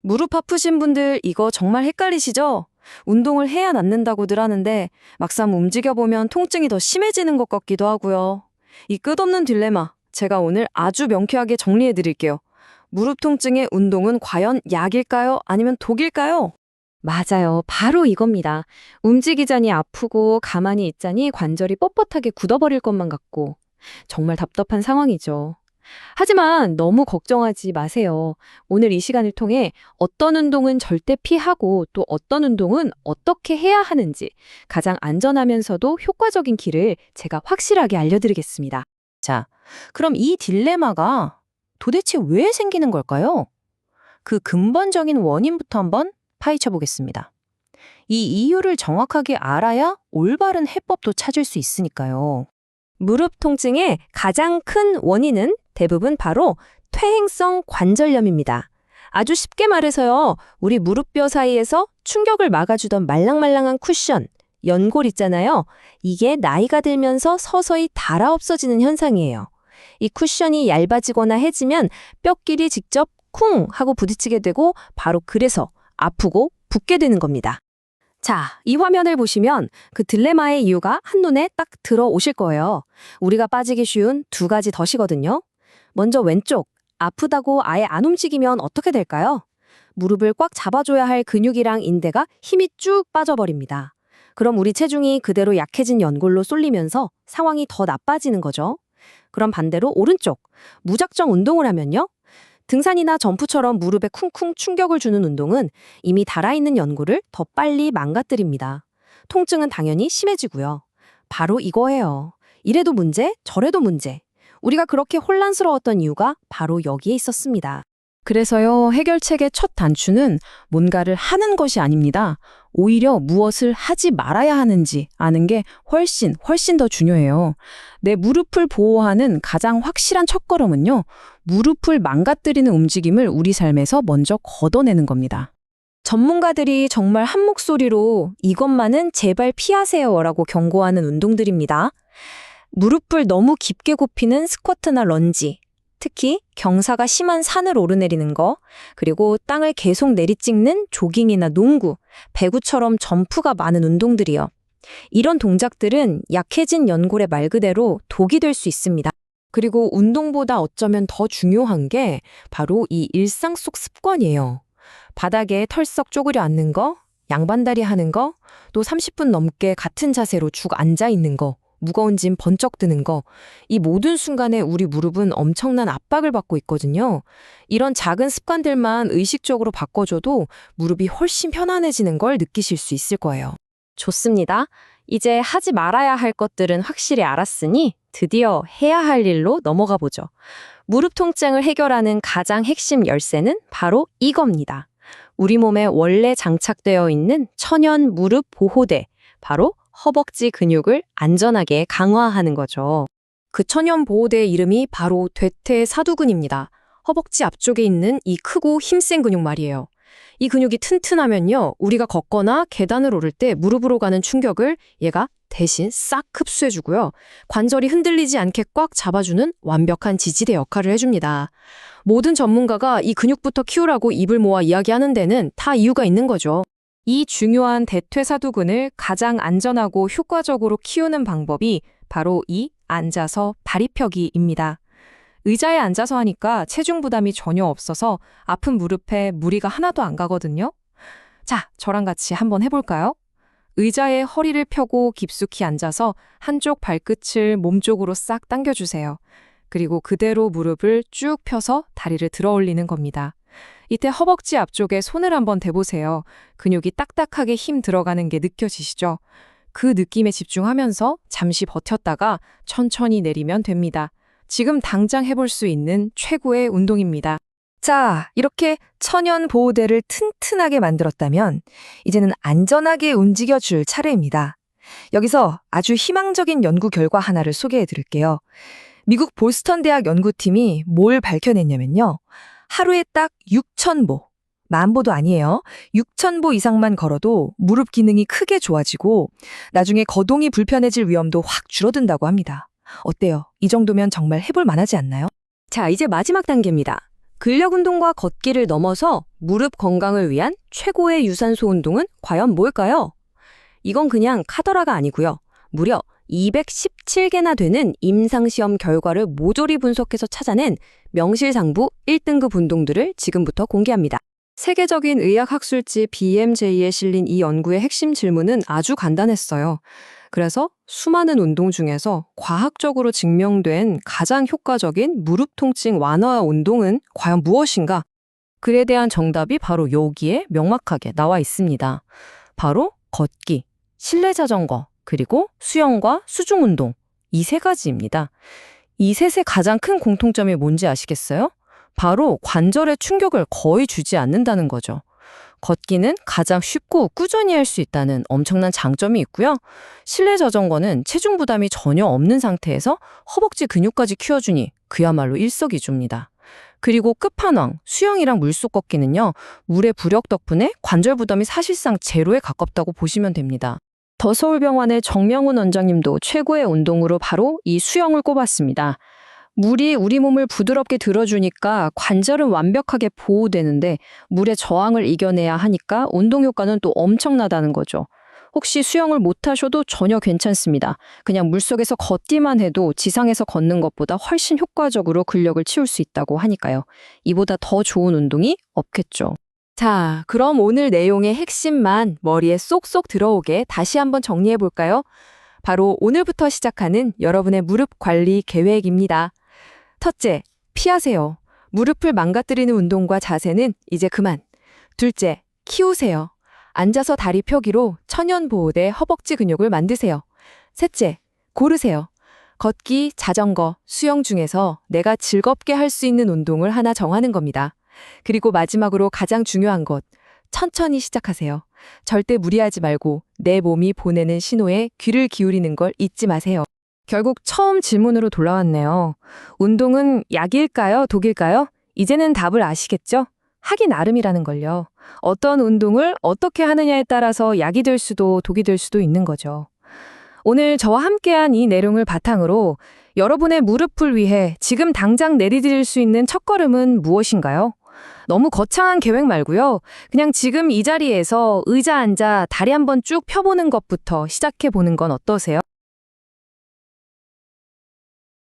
무릎 아프신 분들 이거 정말 헷갈리시죠? 운동을 해야 낫는다고들 하는데 막상 움직여보면 통증이 더 심해지는 것 같기도 하고요. 이 끝없는 딜레마, 제가 오늘 아주 명쾌하게 정리해 드릴게요. 무릎 통증의 운동은 과연 약일까요? 아니면 독일까요? 맞아요. 바로 이겁니다. 움직이자니 아프고 가만히 있자니 관절이 뻣뻣하게 굳어버릴 것만 같고 정말 답답한 상황이죠. 하지만 너무 걱정하지 마세요. 오늘 이 시간을 통해 어떤 운동은 절대 피하고 또 어떤 운동은 어떻게 해야 하는지 가장 안전하면서도 효과적인 길을 제가 확실하게 알려드리겠습니다. 자, 그럼 이 딜레마가 도대체 왜 생기는 걸까요? 그 근본적인 원인부터 한번 파헤쳐 보겠습니다. 이 이유를 정확하게 알아야 올바른 해법도 찾을 수 있으니까요. 무릎 통증의 가장 큰 원인은 대부분 바로 퇴행성 관절염입니다. 아주 쉽게 말해서요, 우리 무릎뼈 사이에서 충격을 막아주던 말랑말랑한 쿠션, 연골 있잖아요. 이게 나이가 들면서 서서히 닳아 없어지는 현상이에요. 이 쿠션이 얇아지거나 해지면 뼈끼리 직접 쿵 하고 부딪히게 되고 바로 그래서 아프고 붓게 되는 겁니다. 자, 이 화면을 보시면 그 딜레마의 이유가 한눈에 딱 들어오실 거예요. 우리가 빠지기 쉬운 두 가지 덫이거든요. 먼저 왼쪽, 아프다고 아예 안 움직이면 어떻게 될까요? 무릎을 꽉 잡아줘야 할 근육이랑 인대가 힘이 쭉 빠져버립니다. 그럼 우리 체중이 그대로 약해진 연골로 쏠리면서 상황이 더 나빠지는 거죠. 그럼 반대로 오른쪽, 무작정 운동을 하면요. 등산이나 점프처럼 무릎에 쿵쿵 충격을 주는 운동은 이미 닳아있는 연골을 더 빨리 망가뜨립니다. 통증은 당연히 심해지고요. 바로 이거예요. 이래도 문제, 저래도 문제. 우리가 그렇게 혼란스러웠던 이유가 바로 여기에 있었습니다. 그래서요, 해결책의 첫 단추는 뭔가를 하는 것이 아닙니다. 오히려 무엇을 하지 말아야 하는지 아는 게 훨씬 더 중요해요. 내 무릎을 보호하는 가장 확실한 첫걸음은요, 무릎을 망가뜨리는 움직임을 우리 삶에서 먼저 걷어내는 겁니다. 전문가들이 정말 한 목소리로 이것만은 제발 피하세요라고 경고하는 운동들입니다. 무릎을 너무 깊게 굽히는 스쿼트나 런지, 특히 경사가 심한 산을 오르내리는 거, 그리고 땅을 계속 내리찍는 조깅이나 농구, 배구처럼 점프가 많은 운동들이요. 이런 동작들은 약해진 연골의 말 그대로 독이 될 수 있습니다. 그리고 운동보다 어쩌면 더 중요한 게 바로 이 일상 속 습관이에요. 바닥에 털썩 쪼그려 앉는 거, 양반다리 하는 거, 또 30분 넘게 같은 자세로 죽 앉아 있는 거, 무거운 짐 번쩍 드는 거, 이 모든 순간에 우리 무릎은 엄청난 압박을 받고 있거든요. 이런 작은 습관들만 의식적으로 바꿔줘도 무릎이 훨씬 편안해지는 걸 느끼실 수 있을 거예요. 좋습니다. 이제 하지 말아야 할 것들은 확실히 알았으니 드디어 해야 할 일로 넘어가 보죠. 무릎 통증을 해결하는 가장 핵심 열쇠는 바로 이겁니다. 우리 몸에 원래 장착되어 있는 천연 무릎 보호대, 바로 허벅지 근육을 안전하게 강화하는 거죠. 그 천연 보호대의 이름이 바로 대퇴사두근입니다. 허벅지 앞쪽에 있는 이 크고 힘센 근육 말이에요. 이 근육이 튼튼하면요, 우리가 걷거나 계단을 오를 때 무릎으로 가는 충격을 얘가 대신 싹 흡수해주고요. 관절이 흔들리지 않게 꽉 잡아주는 완벽한 지지대 역할을 해줍니다. 모든 전문가가 이 근육부터 키우라고 입을 모아 이야기하는 데는 다 이유가 있는 거죠. 이 중요한 대퇴사두근을 가장 안전하고 효과적으로 키우는 방법이 바로 이 앉아서 다리 펴기입니다. 의자에 앉아서 하니까 체중 부담이 전혀 없어서 아픈 무릎에 무리가 하나도 안 가거든요. 자, 저랑 같이 한번 해볼까요? 의자에 허리를 펴고 깊숙이 앉아서 한쪽 발끝을 몸쪽으로 싹 당겨주세요. 그리고 그대로 무릎을 쭉 펴서 다리를 들어 올리는 겁니다. 이때 허벅지 앞쪽에 손을 한번 대보세요. 근육이 딱딱하게 힘 들어가는 게 느껴지시죠? 그 느낌에 집중하면서 잠시 버텼다가 천천히 내리면 됩니다. 지금 당장 해볼 수 있는 최고의 운동입니다. 자, 이렇게 천연 보호대를 튼튼하게 만들었다면 이제는 안전하게 움직여줄 차례입니다. 여기서 아주 희망적인 연구 결과 하나를 소개해 드릴게요. 미국 보스턴 대학 연구팀이 뭘 밝혀냈냐면요. 하루에 딱 6,000보, 10,000보도 아니에요. 6,000보 이상만 걸어도 무릎 기능이 크게 좋아지고 나중에 거동이 불편해질 위험도 확 줄어든다고 합니다. 어때요? 이 정도면 정말 해볼 만하지 않나요? 자, 이제 마지막 단계입니다. 근력 운동과 걷기를 넘어서 무릎 건강을 위한 최고의 유산소 운동은 과연 뭘까요? 이건 그냥 카더라가 아니고요. 무려 217개나 되는 임상시험 결과를 모조리 분석해서 찾아낸 명실상부 1등급 운동들을 지금부터 공개합니다. 세계적인 의학학술지 BMJ에 실린 이 연구의 핵심 질문은 아주 간단했어요. 그래서 수많은 운동 중에서 과학적으로 증명된 가장 효과적인 무릎 통증 완화 운동은 과연 무엇인가? 글에 대한 정답이 바로 여기에 명확하게 나와 있습니다. 바로 걷기, 실내 자전거, 그리고 수영과 수중 운동, 이 세 가지입니다. 이 셋의 가장 큰 공통점이 뭔지 아시겠어요? 바로 관절에 충격을 거의 주지 않는다는 거죠. 걷기는 가장 쉽고 꾸준히 할 수 있다는 엄청난 장점이 있고요. 실내 자전거는 체중 부담이 전혀 없는 상태에서 허벅지 근육까지 키워주니 그야말로 일석이조입니다. 그리고 끝판왕, 수영이랑 물속 걷기는요, 물의 부력 덕분에 관절 부담이 사실상 제로에 가깝다고 보시면 됩니다. 더 서울병원의 정명훈 원장님도 최고의 운동으로 바로 이 수영을 꼽았습니다. 물이 우리 몸을 부드럽게 들어주니까 관절은 완벽하게 보호되는데 물의 저항을 이겨내야 하니까 운동 효과는 또 엄청나다는 거죠. 혹시 수영을 못하셔도 전혀 괜찮습니다. 그냥 물속에서 걷기만 해도 지상에서 걷는 것보다 훨씬 효과적으로 근력을 치울 수 있다고 하니까요. 이보다 더 좋은 운동이 없겠죠. 자, 그럼 오늘 내용의 핵심만 머리에 쏙쏙 들어오게 다시 한번 정리해 볼까요? 바로 오늘부터 시작하는 여러분의 무릎 관리 계획입니다. 첫째, 피하세요. 무릎을 망가뜨리는 운동과 자세는 이제 그만. 둘째, 키우세요. 앉아서 다리 펴기로 천연 보호대 허벅지 근육을 만드세요. 셋째, 고르세요. 걷기, 자전거, 수영 중에서 내가 즐겁게 할 수 있는 운동을 하나 정하는 겁니다. 그리고 마지막으로 가장 중요한 것, 천천히 시작하세요. 절대 무리하지 말고 내 몸이 보내는 신호에 귀를 기울이는 걸 잊지 마세요. 결국 처음 질문으로 돌아왔네요. 운동은 약일까요? 독일까요? 이제는 답을 아시겠죠? 하기 나름이라는 걸요. 어떤 운동을 어떻게 하느냐에 따라서 약이 될 수도 독이 될 수도 있는 거죠. 오늘 저와 함께한 이 내용을 바탕으로 여러분의 무릎을 위해 지금 당장 내디딜 수 있는 첫걸음은 무엇인가요? 너무 거창한 계획 말고요. 그냥 지금 이 자리에서 의자 앉아 다리 한번 쭉 펴보는 것부터 시작해보는 건 어떠세요?